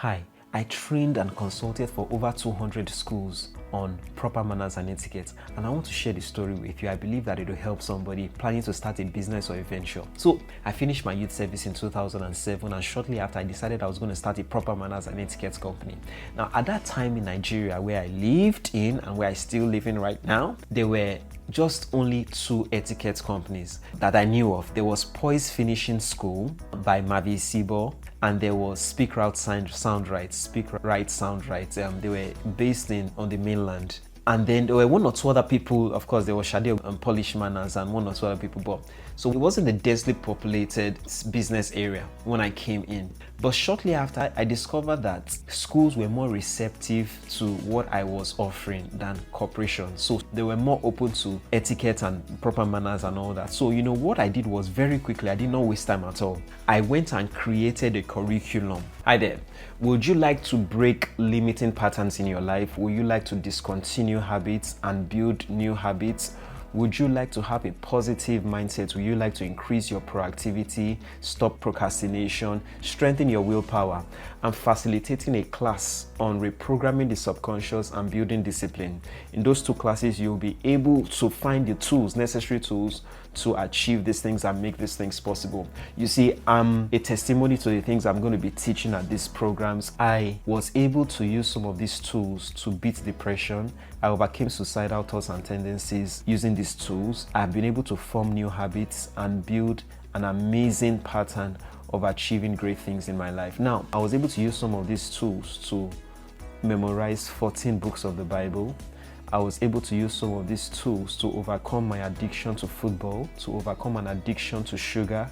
Hi, I trained and consulted for over 200 schools on proper manners and etiquette, and I want to share the story with you. I believe that it will help somebody planning to start a business or a venture. So I finished my youth service in 2007, and shortly after I decided I was going to start a proper manners and etiquette company. Now at that time in Nigeria, where I lived in and where I still live in right now, there were just only two etiquette companies that I knew of. There was Poise Finishing School by Mavi Sibo, and there was Speak Right Sound Right. They were based on the mainland. And then there were one or two other people. Of course, there was Shade and Polish Manners and one or two other people. So it wasn't a densely populated business area when I came in. But shortly after, I discovered that schools were more receptive to what I was offering than corporations. So they were more open to etiquette and proper manners and all that. So what I did was very quickly, I did not waste time at all. I went and created a curriculum. Hi there. Would you like to break limiting patterns in your life? Would you like to discontinue habits and build new habits? Would you like to have a positive mindset? Would you like to increase your proactivity, stop procrastination, strengthen your willpower? I'm facilitating a class on reprogramming the subconscious and building discipline. In those two classes, you'll be able to find the necessary tools to achieve these things and make these things possible. You see, I'm a testimony to the things I'm going to be teaching at these programs. I was able to use some of these tools to beat depression. I overcame suicidal thoughts and tendencies using these tools. I've been able to form new habits and build an amazing pattern of achieving great things in my life. Now, I was able to use some of these tools to memorize 14 books of the Bible. I was able to use some of these tools to overcome my addiction to football, to overcome an addiction to sugar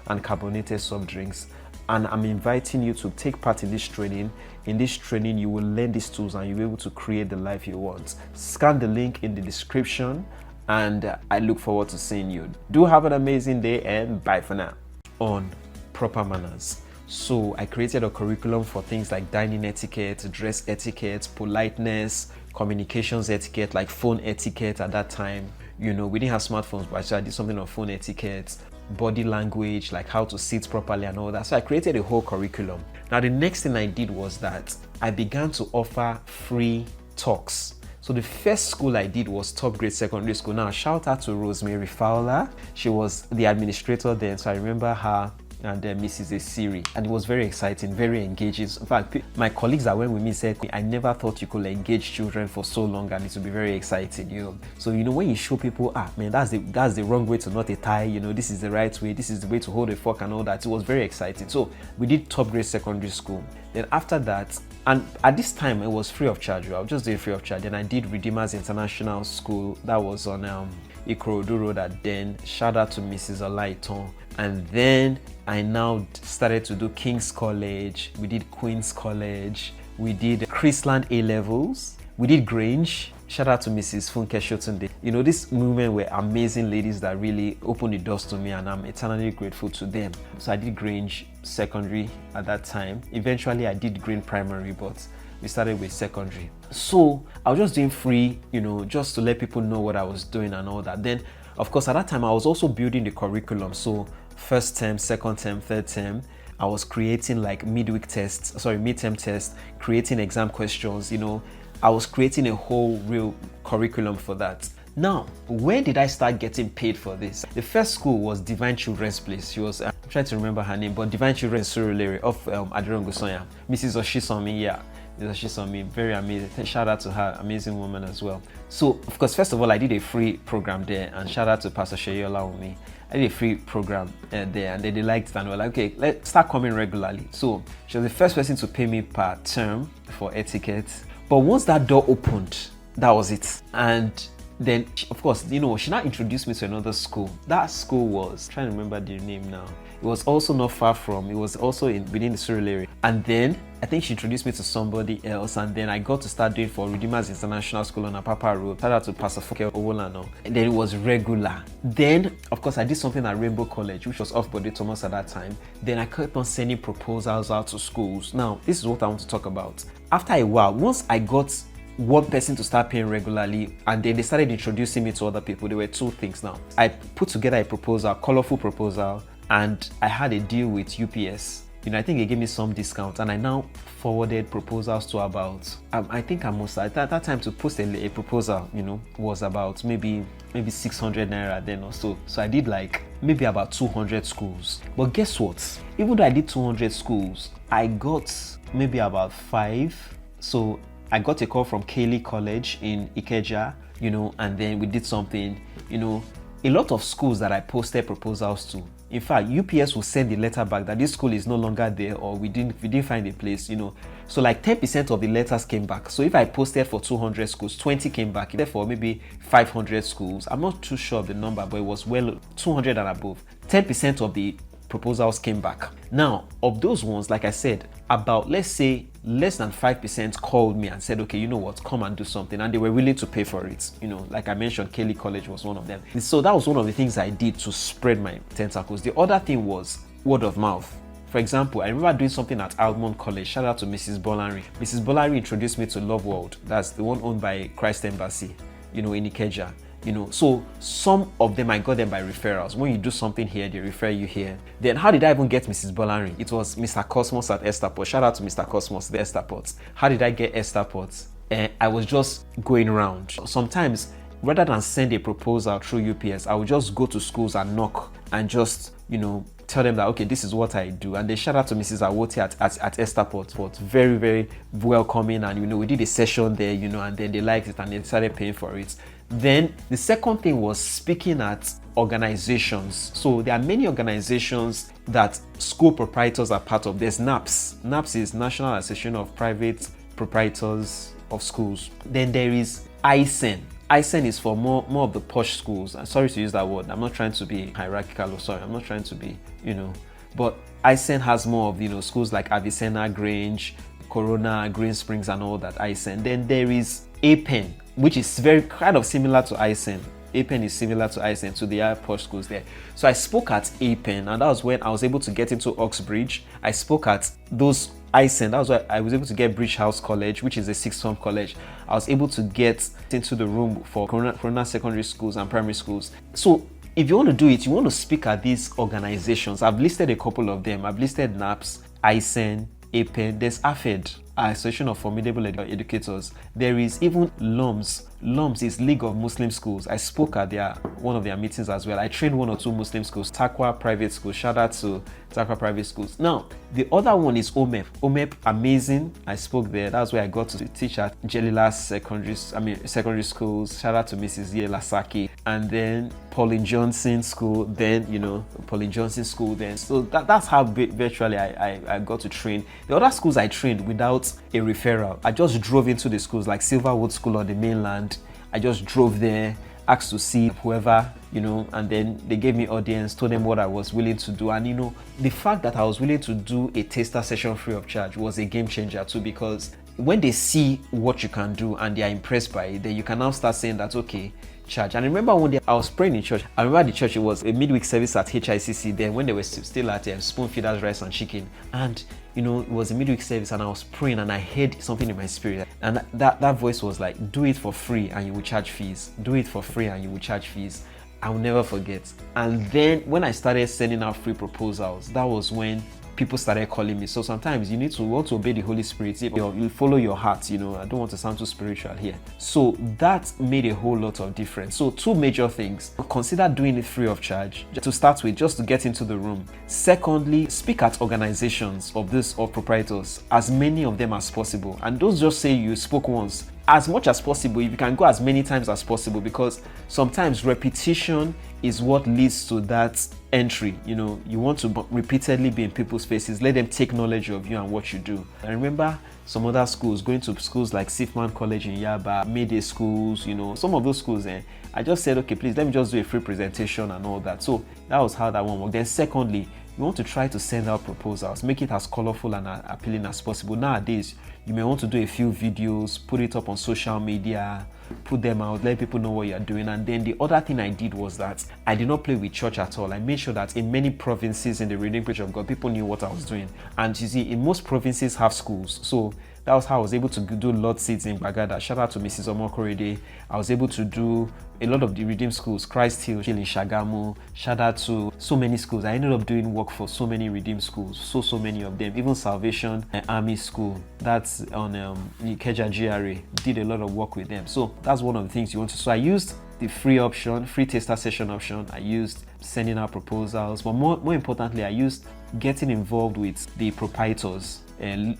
and carbonated soft drinks. And I'm inviting you to take part in this training. In this training, you will learn these tools and you'll be able to create the life you want. Scan the link in the description, and I look forward to seeing you. Do have an amazing day, and bye for now. On proper manners. So I created a curriculum for things like dining etiquette, dress etiquette, politeness, communications etiquette, like phone etiquette at that time. We didn't have smartphones, but I did something on phone etiquette, body language, like how to sit properly and all that. So I created a whole curriculum. Now the next thing I did was that I began to offer free talks. So the first school I did was Top Grade Secondary School. Now shout out to Rosemary Fowler. She was the administrator then, so I remember her and Mrs. Esiri, and it was very exciting, very engaging. In fact, my colleagues that went with me said, I never thought you could engage children for so long and it would be very exciting. So when you show people, man, that's the wrong way to knot a tie, this is the right way, this is the way to hold a fork and all that. It was very exciting. So we did Top Grade Secondary School. Then after that, and at this time it was free of charge. I was just doing free of charge. Then I did Redeemers International School. That was on Ikorodu Road at then. Shout out to Mrs. Olaiton. And then I now started to do King's College. We did Queen's College. We did Chrisland A-levels. We did Grange. Shout out to Mrs. Funke Shotunde. These women were amazing ladies that really opened the doors to me, and I'm eternally grateful to them. So I did Grange Secondary at that time. Eventually I did Green Primary, but we started with secondary. So I was just doing free, just to let people know what I was doing and all that. Then, of course, at that time I was also building the curriculum. So first term, second term, third term, I was creating like midterm tests, creating exam questions, I was creating a whole real curriculum for that. Now, where did I start getting paid for this? The first school was Divine Children's Place. She was, I'm trying to remember her name, but Divine Children's Surulere of Adirongo Sonya. Mrs. Oshisomi, yeah. Mrs. very amazing. Shout out to her, amazing woman as well. So, of course, first of all, I did a free program there, and shout out to Pastor Sheyola Umi. I did a free program there, and they liked it, and were like, okay, let's start coming regularly. So she was the first person to pay me per term for etiquette. But once that door opened, that was it. And then, of course, she now introduced me to another school. That school was, I'm trying to remember the name now. It was also not far from, it was also within the Surrey area. And then I think she introduced me to somebody else, and then I got to start doing for Redeemers International School on Apapa Road. Shout out to Pastor Funke Owolano. And then it was regular. Then, of course, I did something at Rainbow College, which was off Bode Thomas at that time. Then I kept on sending proposals out to schools. Now, this is what I want to talk about. After a while, once I got one person to start paying regularly, and then they started introducing me to other people, there were two things now. I put together a proposal, colorful proposal, and I had a deal with UPS. I think they gave me some discount, and I now forwarded proposals to about, I think I must, at that time to post a proposal, was about maybe 600 naira then or so. So I did like maybe about 200 schools. But guess what? Even though I did 200 schools, I got maybe about 5. So I got a call from Cayley College in Ikeja, and then we did something, a lot of schools that I posted proposals to. In fact, UPS will send the letter back that this school is no longer there, or we didn't find a place, So like 10% of the letters came back. So if I posted for 200 schools, 20 came back. Therefore, maybe 500 schools. I'm not too sure of the number, but it was well 200 and above. 10% of the proposals came back. Now, of those ones, like I said, about, let's say, less than 5% called me and said, okay, you know what, come and do something. And they were willing to pay for it. Like I mentioned, Cayley College was one of them. So that was one of the things I did to spread my tentacles. The other thing was word of mouth. For example, I remember doing something at Almond College. Shout out to Mrs. Bolari. Mrs. Bolari introduced me to Love World. That's the one owned by Christ Embassy, in Ikeja. So some of them, I got them by referrals. When you do something here, they refer you here. Then how did I even get Mrs. Bolari? It was Mr. Cosmos at Estaport. Shout out to Mr. Cosmos, the Estaport. How did I get Estaport? I was just going around. Sometimes, rather than send a proposal through UPS, I would just go to schools and knock and just, tell them that, okay, this is what I do. And they shout out to Mrs. Awoti at Estaport. But very, very welcoming. And, we did a session there, and then they liked it and they started paying for it. Then the second thing was speaking at organizations. So there are many organizations that school proprietors are part of. There's NAPS. NAPS is National Association of Private Proprietors of Schools. Then there is ISEN. ISEN is for more of the posh schools. I'm sorry to use that word. I'm not trying to be hierarchical or sorry. I'm not trying to be, but ISEN has more of, schools like Avicenna, Grange, Corona, Green Springs and all that ISEN. Then there is APEN, which is very kind of similar to ISEN. APEN is similar to ISEN, so they are posh schools there. So I spoke at APEN, and that was when I was able to get into Oxbridge. I spoke at those ISEN, that was why I was able to get Bridge House College, which is a sixth form college. I was able to get into the room for Corona secondary schools and primary schools. So if you want to do it, you want to speak at these organizations. I've listed a couple of them. I've listed NAPS, ISEN, APEN, there's AFED, Association of Formidable Educators. There is even LUMS. LUMS is League of Muslim Schools. I spoke at one of their meetings as well. I trained 1 or 2 Muslim schools. Taqwa Private School. Shout out to Taqwa Private Schools. Now, the other one is OMEP. OMEP, amazing. I spoke there. That's where I got to teach at Jelila's secondary schools. Shout out to Mrs. Yela Saki. And then Pauline Johnson School. Then, Pauline Johnson School then. So that's how virtually I got to train. The other schools I trained without a referral. I just drove into the schools like Silverwood School on the mainland. I just drove there, asked to see whoever, and then they gave me audience, told them what I was willing to do. And, the fact that I was willing to do a taster session free of charge was a game changer too, because when they see what you can do and they are impressed by it, then you can now start saying that, okay, charge. And I remember one day I was praying in church. I remember the church, it was a midweek service at HICC then when they were still at Spoon Feeders Rice and Chicken. And it was a midweek service and I was praying and I heard something in my spirit. And that voice was like, do it for free and you will charge fees. Do it for free and you will charge fees. I will never forget. And then when I started sending out free proposals, that was when people started calling me. So sometimes you need to want to obey the Holy Spirit. You follow your heart, I don't want to sound too spiritual here. So that made a whole lot of difference. So 2 major things. Consider doing it free of charge to start with, just to get into the room. Secondly, speak at organizations of proprietors, as many of them as possible. And don't just say you spoke once. As much as possible, if you can go as many times as possible, because sometimes repetition is what leads to that entry. You want to repeatedly be in people's faces, let them take knowledge of you and what you do. I remember some other schools, going to schools like Sifman College in Yaba, Mayday schools, some of those schools, I just said, okay, please, let me just do a free presentation and all that. So that was how that one worked. Then secondly, you want to try to send out proposals, make it as colorful and appealing as possible. Nowadays, you may want to do a few videos, put it up on social media, put them out, let people know what you're doing. And then the other thing I did was that I did not play with church at all. I made sure that in many provinces in the Redeemed Church of God, people knew what I was doing. And you see, in most provinces have schools. So that was how I was able to do Lord Seeds in Bagada. Shout out to Mrs. Omokorede. I was able to do a lot of the Redeemed schools, Christ Hill in Shagamu, shout out to so many schools. I ended up doing work for so many Redeemed schools, so many of them, even Salvation Army School, that's on Ikeja GRA, did a lot of work with them. So that's one of the things you want to. So I used the free option, free taster session option. I used sending out proposals, but more importantly, I used getting involved with the proprietors,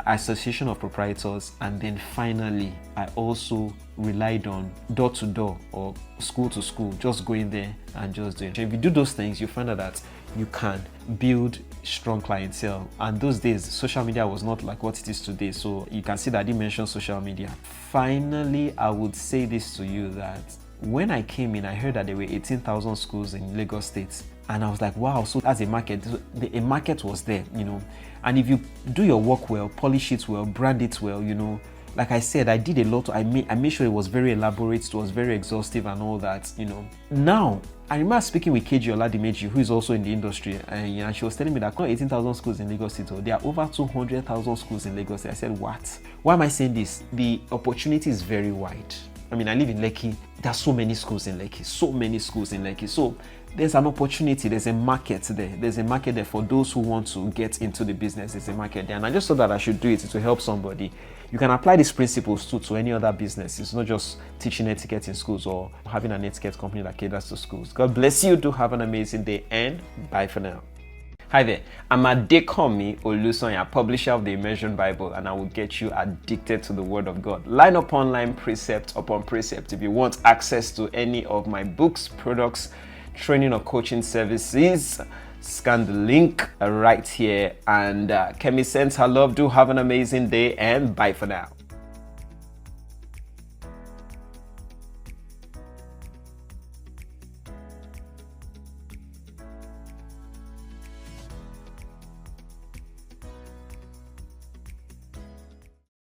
association of proprietors, and then finally I also relied on door to door or school to school, just going there and just doing. If you do those things, you find out that you can build strong clientele. And those days social media was not like what it is today, so you can see that I didn't mention social media. Finally, I would say this to you, that when I came in, I heard that there were 18,000 schools in Lagos State. And I was like, wow, so that's a market. A market was there, you know. And if you do your work well, polish it well, brand it well, you know, like I said, I did a lot. I made sure it was very elaborate, it was very exhaustive and all that, you know. Now, I remember speaking with KG Oladimeji, who is also in the industry, and she was telling me that not 18,000 schools in Lagos State, there are over 200,000 schools in Lagos State. I said, what? Why am I saying this? The opportunity is very wide. I mean, I live in Lekki. There are so many schools in Lekki, So there's an opportunity, there's a market there. There's a market there for those who want to get into the business. There's a market there. And I just thought that I should do it to help somebody. You can apply these principles to any other business. It's not just teaching etiquette in schools or having an etiquette company that caters to schools. God bless you. Do have an amazing day, and bye for now. Hi there, I'm Adekomi Olusonya, publisher of the Immersion Bible, and I will get you addicted to the Word of God. Line upon line, precept upon precept. If you want access to any of my books, products, training or coaching services, scan the link right here. And Kemi sends her love. Do have an amazing day, and bye for now.